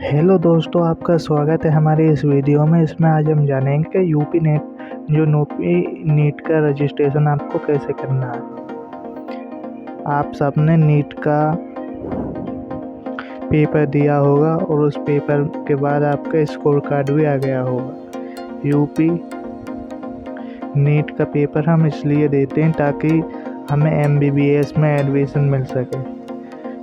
Hello दोस्तों, आपका स्वागत है हमारे इस वीडियो में। इसमें आज हम जानेंगे कि यूपी नीट का रजिस्ट्रेशन आपको कैसे करना है। आप सबने नीट का पेपर दिया होगा और उस पेपर के बाद आपका स्कोर कार्ड भी आ गया होगा। यूपी नीट का पेपर हम इसलिए देते हैं ताकि हमें MBBS में एडमिशन मिल सके।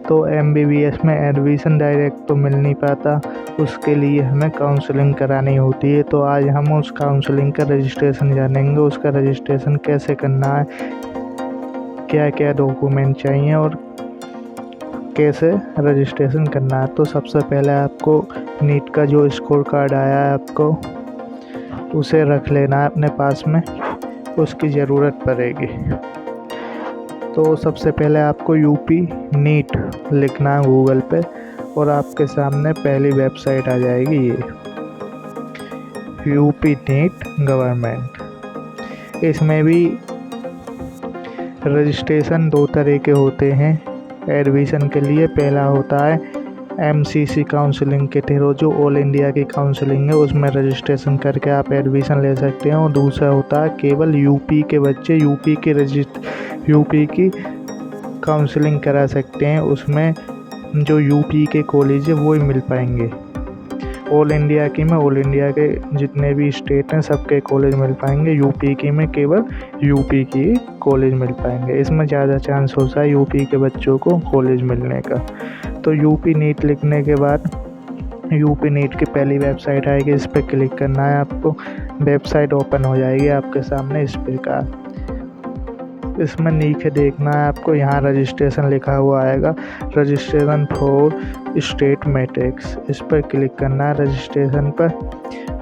तो MBBS में एडमिशन डायरेक्ट तो मिल नहीं पाता, उसके लिए हमें काउंसलिंग करानी होती है। तो आज हम उस काउंसलिंग का रजिस्ट्रेशन जानेंगे, उसका रजिस्ट्रेशन कैसे करना है, क्या क्या डॉक्यूमेंट चाहिए और कैसे रजिस्ट्रेशन करना है। तो सबसे पहले आपको नीट का जो स्कोर कार्ड आया है आपको उसे रख लेना है अपने पास में, उसकी ज़रूरत पड़ेगी। तो सबसे पहले आपको यूपी नीट लिखना है गूगल पे और आपके सामने पहली वेबसाइट आ जाएगी ये यूपी नीट गवर्नमेंट। इसमें भी रजिस्ट्रेशन दो तरह के होते हैं एडमिशन के लिए। पहला होता है MCC काउंसलिंग के थ्रू, जो ऑल इंडिया की काउंसलिंग है, उसमें रजिस्ट्रेशन करके आप एडमिशन ले सकते हैं। और दूसरा होता है केवल यूपी के बच्चे यूपी की काउंसलिंग करा सकते हैं, उसमें जो यूपी के कॉलेज है वो ही मिल पाएंगे। ऑल इंडिया की में ऑल इंडिया के जितने भी स्टेट हैं सबके कॉलेज मिल पाएंगे, यूपी की में केवल यूपी की कॉलेज मिल पाएंगे। इसमें ज़्यादा चांस होता है यूपी के बच्चों को कॉलेज मिलने का। तो यूपी नीट लिखने के बाद यूपी नीट की पहली वेबसाइट आएगी, इस पर क्लिक करना है आपको। वेबसाइट ओपन हो जाएगी आपके सामने इस प्रकार। इसमें नीचे देखना है आपको, यहाँ रजिस्ट्रेशन लिखा हुआ आएगा, रजिस्ट्रेशन फॉर स्टेट मैट्रिक्स। इस पर क्लिक करना है रजिस्ट्रेशन पर।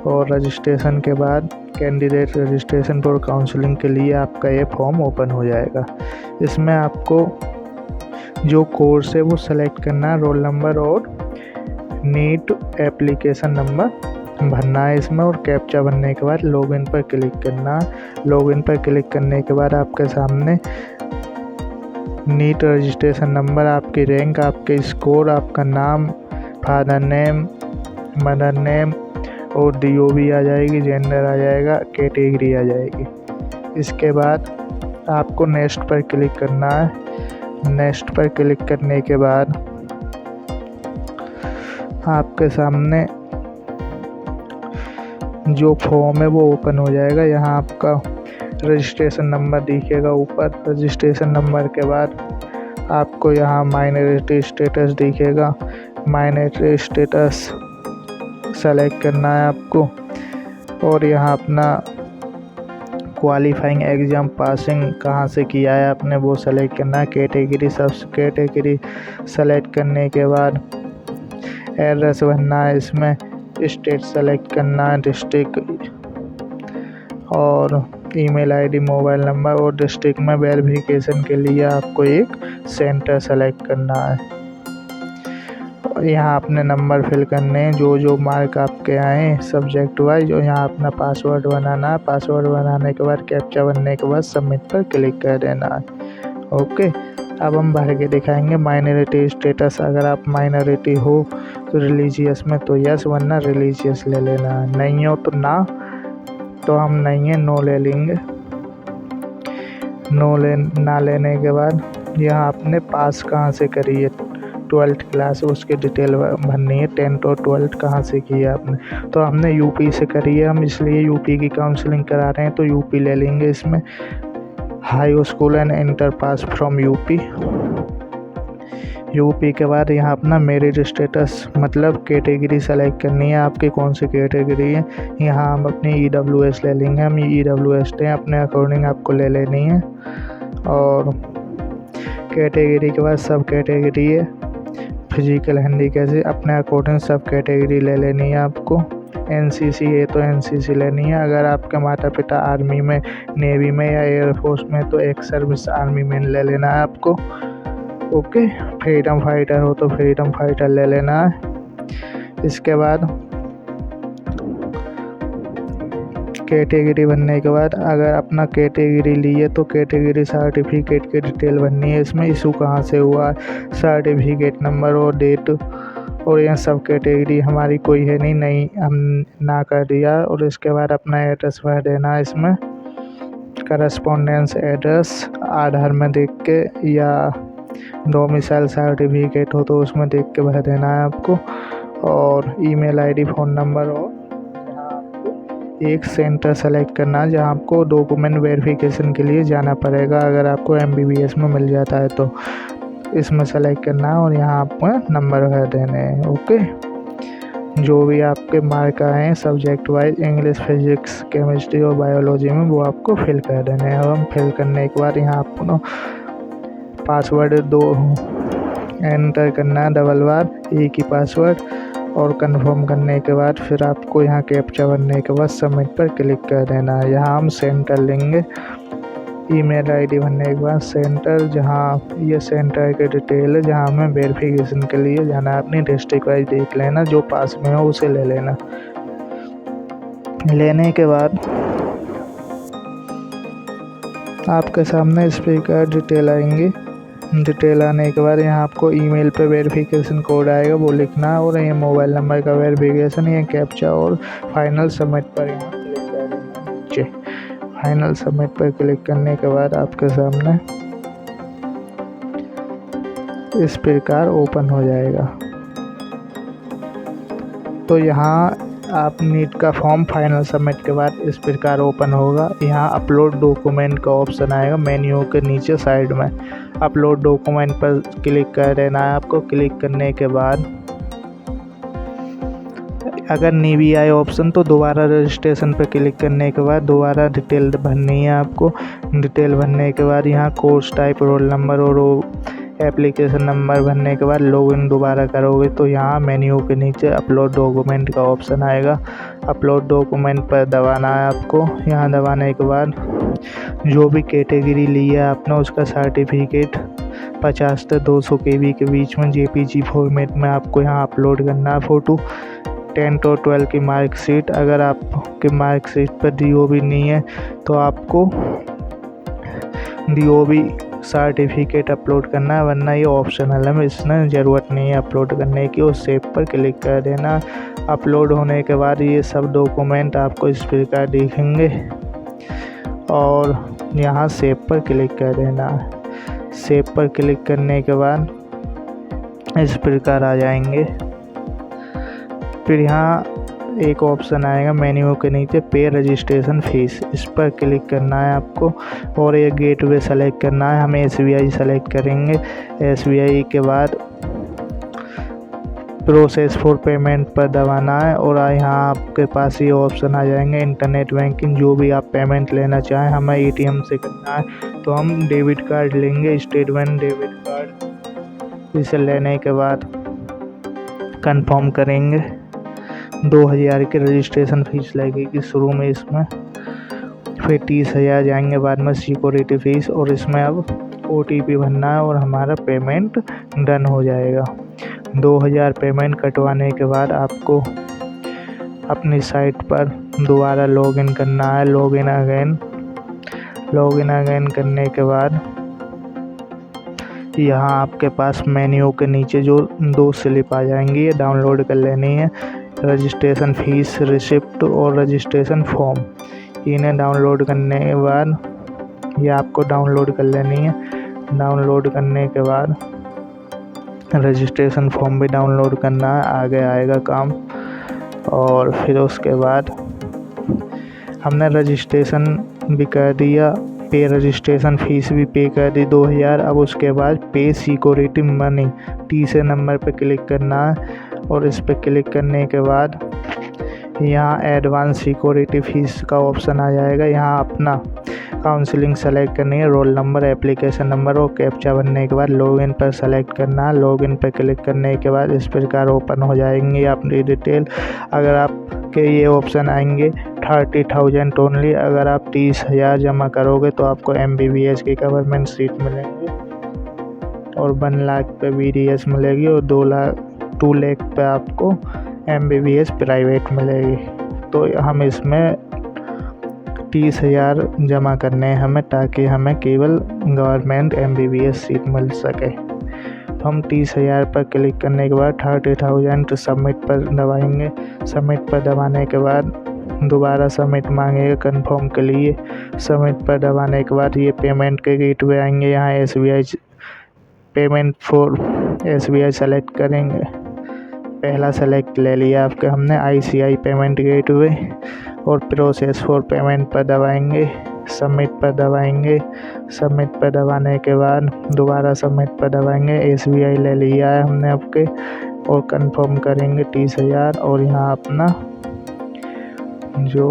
और रजिस्ट्रेशन के बाद कैंडिडेट रजिस्ट्रेशन फॉर काउंसलिंग के लिए आपका ये फॉर्म ओपन हो जाएगा। इसमें आपको जो कोर्स है वो सेलेक्ट करना है, रोल नंबर और नीट एप्लीकेशन नंबर भरना है इसमें, और कैप्चा भरने के बाद लॉगिन पर क्लिक करना है। लॉगिन पर क्लिक करने के बाद आपके सामने नीट रजिस्ट्रेशन नंबर, आपकी रैंक, आपके स्कोर, आपका नाम, फादर नेम, मदर नेम और DOB आ जाएगी, जेंडर आ जाएगा, कैटेगरी आ जाएगी। इसके बाद आपको नेक्स्ट पर क्लिक करना है। नेक्स्ट पर क्लिक करने के बाद आपके सामने जो फॉर्म है वो ओपन हो जाएगा। यहाँ आपका रजिस्ट्रेशन नंबर दिखेगा ऊपर। रजिस्ट्रेशन नंबर के बाद आपको यहाँ माइनॉरिटी स्टेटस दिखेगा। माइनॉरिटी स्टेटस सेलेक्ट करना है आपको और यहाँ अपना क्वालिफाइंग एग्ज़ाम पासिंग कहाँ से किया है आपने वो सेलेक्ट करना है। कैटेगरी कैटेगरी सेलेक्ट करने के बाद एड्रेस भरना है, इसमें स्टेट सेलेक्ट करना है, डिस्ट्रिक्ट और ईमेल आईडी, मोबाइल नंबर, और डिस्ट्रिक्ट में वेरिफिकेशन के लिए आपको एक सेंटर सेलेक्ट करना है। यहाँ अपने नंबर फिल करने हैं, जो मार्क आपके आए सब्जेक्ट वाइज, और यहाँ अपना पासवर्ड बनाना है। पासवर्ड बनाने के बाद कैप्चा बनने के बाद सबमिट पर क्लिक कर देना है। ओके, अब हम भर के दिखाएंगे माइनॉरिटी स्टेटस। अगर आप माइनॉरिटी हो तो रिलीजियस में तो यस, वरना रिलीजियस ले लेना है। नहीं हो तो ना, तो हम नहीं है नो ले लेंगे। ना लेने के बाद यहाँ आपने पास कहाँ से करी है 12th क्लास, उसकी डिटेल भरनी है। 10th और 12th कहाँ से की है आपने, तो हमने यूपी से करी है, हम इसलिए यूपी की काउंसलिंग करा रहे हैं तो यूपी ले लेंगे। इसमें high school and inter pass from UP के बाद यहाँ अपना मेरिट स्टेटस मतलब कैटेगरी सेलेक्ट करनी है, आपकी कौन सी कैटेगरी है। यहाँ हम अपनी EWS ले लेंगे, हम EWS हैं, अपने अकॉर्डिंग आपको ले लेनी है। और कैटेगरी के बाद सब कैटेगरी है, फिजिकल हैंडीकैप, अपने अकॉर्डिंग सब कैटेगरी ले लेनी है आपको। NCC है तो NCC लेनी है। अगर आपके माता पिता आर्मी में, नेवी में या एयरफोर्स में तो एक्स सर्विस आर्मी में ले लेना है आपको। ओके, फ्रीडम फाइटर हो तो फ्रीडम फाइटर ले लेना है। इसके बाद कैटेगरी बनने के बाद अगर अपना कैटेगरी लिए तो कैटेगरी सर्टिफिकेट की डिटेल बननी है। इसमें इशू कहाँ से हुआ, सर्टिफिकेट नंबर और डेट और यह सब कैटेगरी हमारी कोई है नहीं हम ना कर दिया। और इसके बाद अपना एड्रेस भर देना है इसमें, करस्पॉन्डेंस एड्रेस आधार में देख के या डोमिसाइल सर्टिफिकेट हो तो उसमें देख के भर देना है आपको। और ईमेल आईडी, फ़ोन नंबर, और यहाँ आपको एक सेंटर सेलेक्ट करना है जहाँ आपको डॉक्यूमेंट वेरिफिकेशन के लिए जाना पड़ेगा। अगर आपको MBBS में मिल जाता है तो इसमें सेलेक्ट करना है और यहाँ आपको नंबर भर देने हैं। ओके, जो भी आपके मार्क आए हैं subject wise, English, physics, chemistry और बायोलॉजी में, वो आपको फिल कर देने हैं। अब हम फिल करने के बाद यहाँ आपको ना पासवर्ड 2 एंटर करना है, डबल बार एक ही पासवर्ड, और कंफर्म करने के बाद फिर आपको यहाँ कैप्चा भरने के बाद सबमिट पर क्लिक कर देना है। यहाँ हम सेंटर लेंगे, ईमेल आईडी भरने के बाद सेंटर, जहाँ ये सेंटर की डिटेल है जहाँ हमें वेरिफिकेशन के लिए जाना है। अपनी डिस्ट्रिक्ट वाइज देख लेना, जो पास में हो उसे ले लेना। लेने के बाद आपके सामने इस प्रकार डिटेल आएंगी। डिटेल आने के बाद यहाँ आपको ईमेल पे वेरिफिकेशन कोड आएगा, वो लिखना है, और ये मोबाइल नंबर का वेरिफिकेशन, ये कैप्चा, और फाइनल सबमिट पर यहाँ क्लिक कर देना नीचे। फाइनल सबमिट पर क्लिक करने के बाद आपके सामने इस प्रकार ओपन हो जाएगा। तो यहाँ आप नीट का फॉर्म फाइनल सबमिट के बाद इस प्रकार ओपन होगा। यहाँ अपलोड डॉक्यूमेंट का ऑप्शन आएगा मेन्यू के नीचे साइड में। अपलोड डॉक्यूमेंट पर क्लिक कर देना है आपको। क्लिक करने के बाद अगर नहीं भी आए ऑप्शन तो दोबारा रजिस्ट्रेशन पर क्लिक करने के बाद दोबारा डिटेल भरनी है आपको। डिटेल भरने के बाद यहाँ कोर्स टाइप, रोल नंबर और एप्लीकेशन नंबर भरने के बाद लॉगिन दोबारा करोगे तो यहाँ मेन्यू के नीचे अपलोड डॉक्यूमेंट का ऑप्शन आएगा। अपलोड डॉक्यूमेंट पर दबाना है आपको। यहाँ दबाने के बाद जो भी कैटेगरी ली है आपने उसका सर्टिफिकेट 50 से 200 KB के बीच में JPG फॉर्मेट में आपको यहाँ अपलोड करना है फ़ोटो। 10th और 12th की मार्कशीट, अगर आपके मार्कशीट पर DOB नहीं है तो आपको DOB सर्टिफिकेट अपलोड करना है, वरना ये ऑप्शनल है, इसमें ज़रूरत नहीं है अपलोड करने की। और सेव पर क्लिक कर देना। अपलोड होने के बाद ये सब डॉक्यूमेंट आपको इस प्रकार दिखेंगे और यहाँ सेव पर क्लिक कर देना। सेव पर क्लिक करने के बाद इस प्रकार आ जाएंगे। फिर यहाँ एक ऑप्शन आएगा मेन्यू के नीचे पे रजिस्ट्रेशन फीस, इस पर क्लिक करना है आपको और ये गेटवे सेलेक्ट करना है। हम SBI सेलेक्ट करेंगे। SBI के बाद प्रोसेस फॉर पेमेंट पर दबाना है और यहाँ आपके पास ये ऑप्शन आ जाएंगे इंटरनेट बैंकिंग, जो भी आप पेमेंट लेना चाहें। हमें ATM से करना है तो हम डेबिट कार्ड लेंगे, स्टेट बैंक डेबिट कार्ड। इसे लेने के बाद कंफर्म करेंगे। 2000 की रजिस्ट्रेशन फीस लगेगी शुरू में इसमें, फिर 30,000 जाएंगे बाद में सिक्योरिटी फ़ीस, और इसमें अब OTP भरना है और हमारा पेमेंट डन हो जाएगा। 2000 पेमेंट कटवाने के बाद आपको अपनी साइट पर दोबारा लॉगिन करना है। लॉगिन अगेन करने के बाद यहाँ आपके पास मेन्यू के नीचे जो 2 स्लिप आ जाएंगी, ये डाउनलोड कर लेनी है। रजिस्ट्रेशन फ़ीस रिसिप्ट और रजिस्ट्रेशन फॉर्म, इन्हें डाउनलोड करने के बाद ये आपको डाउनलोड कर लेनी है। डाउनलोड करने के बाद रजिस्ट्रेशन फॉर्म भी डाउनलोड करना है, आगे आएगा काम। और फिर उसके बाद हमने रजिस्ट्रेशन भी कर दिया, पे रजिस्ट्रेशन फ़ीस भी पे कर दी 2000। अब उसके बाद पे सिक्योरिटी मनी, तीसरे नंबर पे क्लिक करना है और इस पर क्लिक करने के बाद यहाँ एडवांस सिक्योरिटी फ़ीस का ऑप्शन आ जाएगा। यहाँ अपना काउंसलिंग सेलेक्ट करनी है, रोल नंबर, एप्लीकेशन नंबर और कैप्चा भरने के बाद लॉगिन पर सेलेक्ट करना है। लॉगिन पर क्लिक करने के बाद इस प्रकार ओपन हो जाएंगी अपनी डिटेल। अगर आपके ये ऑप्शन आएंगे 30,000 ओनली, अगर आप 30,000 जमा करोगे तो आपको MBBS की गवर्नमेंट सीट मिलेंगी और 1 लाख पे BDS मिलेगी और 2 लाख पे आपको MBBS प्राइवेट मिलेगी। तो हम इसमें 30,000 जमा करने हैं हमें, ताकि हमें केवल गवर्नमेंट MBBS सीट मिल सके। तो हम 30,000 पर क्लिक करने के बाद 30,000 सबमिट पर दबाएंगे। सबमिट पर दबाने के बाद दोबारा सबमिट मांगेगा कंफर्म के लिए। सबमिट पर दबाने के बाद ये पेमेंट के गेटवे आएंगे। यहाँ SBI payment for SBI select करेंगे। पहला सेलेक्ट ले लिया आपके हमने ICI पेमेंट गेटवे, और प्रोसेस फॉर पेमेंट पर दबाएंगे। सबमिट पर दबाएंगे। सबमिट पर दबाने के बाद दोबारा सबमिट पर दबाएंगे। SBI ले लिया है हमने आपके, और कंफर्म करेंगे 30,000। और यहाँ अपना जो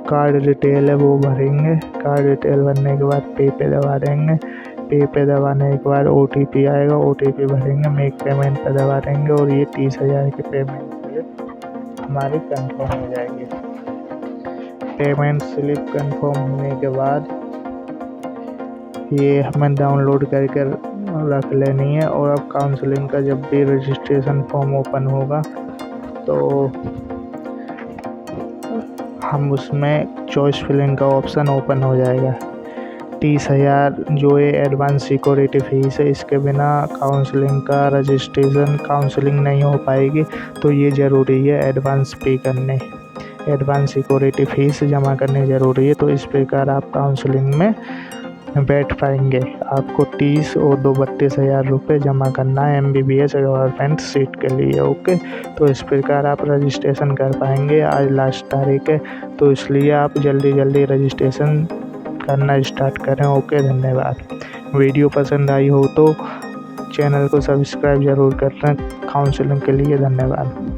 कार्ड डिटेल है वो भरेंगे। कार्ड डिटेल भरने के बाद पे पे दबा देंगे। पे पे दबाने के बाद OTP आएगा, OTP भरेंगे। मेक पेमेंट पर दबा देंगे और ये 30,000 की पेमेंट स्लिप हमारी कंफर्म हो जाएगी। पेमेंट स्लिप कंफर्म होने के बाद ये हमें डाउनलोड करके रख लेनी है। और अब काउंसलिंग का जब भी रजिस्ट्रेशन फॉर्म ओपन होगा तो हम उसमें चॉइस फिलिंग का ऑप्शन ओपन हो जाएगा। 30,000 जो है एडवांस सिक्योरिटी फीस है, इसके बिना काउंसलिंग का रजिस्ट्रेशन काउंसलिंग नहीं हो पाएगी। तो ये ज़रूरी है एडवांस पे करने, एडवांस सिक्योरिटी फीस जमा करनी ज़रूरी है। तो इस प्रकार आप काउंसलिंग में बैठ पाएंगे। आपको 30 और 32,000 रुपये जमा करना है MBBS गवर्नमेंट सीट के लिए। ओके, तो इस प्रकार आप रजिस्ट्रेशन कर पाएंगे। आज लास्ट तारीख है, तो इसलिए आप जल्दी रजिस्ट्रेशन करना स्टार्ट करें। ओके, धन्यवाद। वीडियो पसंद आई हो तो चैनल को सब्सक्राइब ज़रूर करना। काउंसलिंग के लिए धन्यवाद।